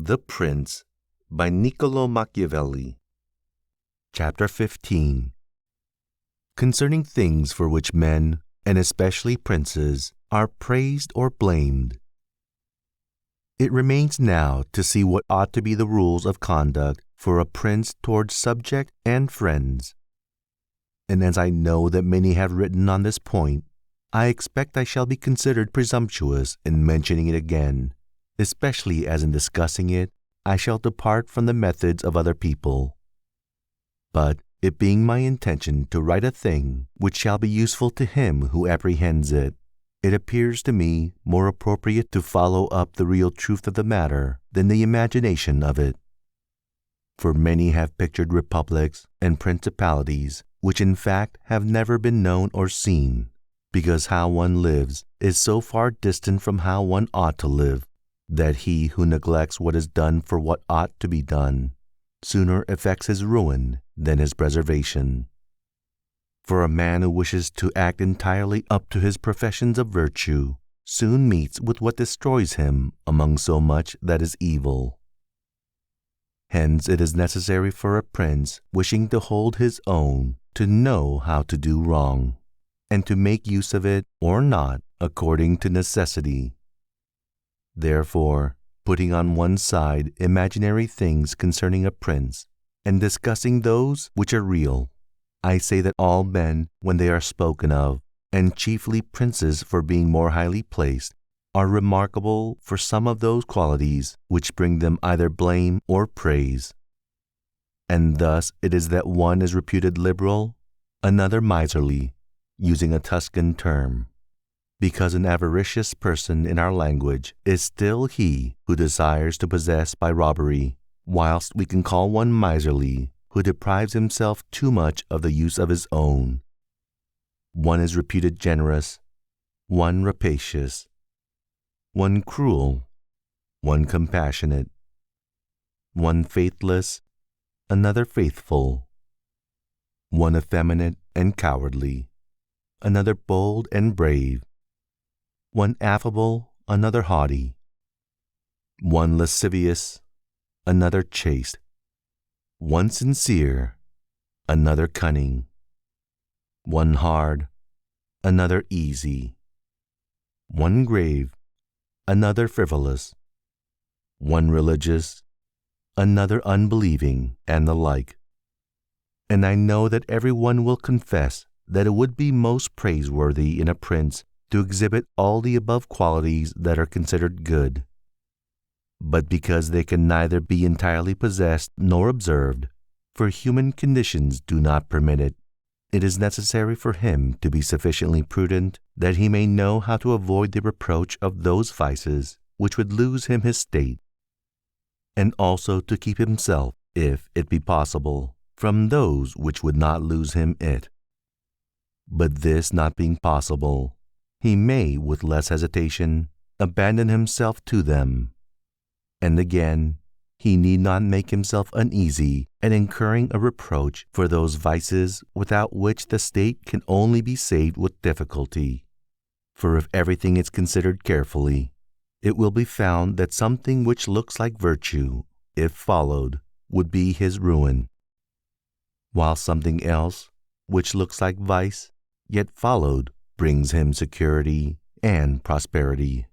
The Prince by Niccolo Machiavelli. Chapter 15. Concerning things for which men, and especially princes, are praised or blamed. It remains now to see what ought to be the rules of conduct for a prince towards subject and friends. And as I know that many have written on this point, I expect I shall be considered presumptuous in mentioning it again, especially as in discussing it, I shall depart from the methods of other people. But it being my intention to write a thing which shall be useful to him who apprehends it, it appears to me more appropriate to follow up the real truth of the matter than the imagination of it. For many have pictured republics and principalities which in fact have never been known or seen, because how one lives is so far distant from how one ought to live, that he who neglects what is done for what ought to be done sooner effects his ruin than his preservation. For a man who wishes to act entirely up to his professions of virtue soon meets with what destroys him among so much that is evil. Hence it is necessary for a prince wishing to hold his own to know how to do wrong, and to make use of it or not according to necessity. Therefore, putting on one side imaginary things concerning a prince, and discussing those which are real, I say that all men, when they are spoken of, and chiefly princes for being more highly placed, are remarkable for some of those qualities which bring them either blame or praise. And thus it is that one is reputed liberal, another miserly, using a Tuscan term, because an avaricious person in our language is still he who desires to possess by robbery, whilst we can call one miserly who deprives himself too much of the use of his own. One is reputed generous, one rapacious, one cruel, one compassionate, one faithless, another faithful, one effeminate and cowardly, another bold and brave, one affable, another haughty, one lascivious, another chaste, one sincere, another cunning, one hard, another easy, one grave, another frivolous, one religious, another unbelieving, and the like. And I know that every one will confess that it would be most praiseworthy in a prince to exhibit all the above qualities that are considered good. But because they can neither be entirely possessed nor observed, for human conditions do not permit it, it is necessary for him to be sufficiently prudent that he may know how to avoid the reproach of those vices which would lose him his state, and also to keep himself, if it be possible, from those which would not lose him it. But this not being possible, he may, with less hesitation, abandon himself to them. And again, he need not make himself uneasy at incurring a reproach for those vices without which the state can only be saved with difficulty. For if everything is considered carefully, it will be found that something which looks like virtue, if followed, would be his ruin, while something else, which looks like vice, yet followed, brings him security and prosperity.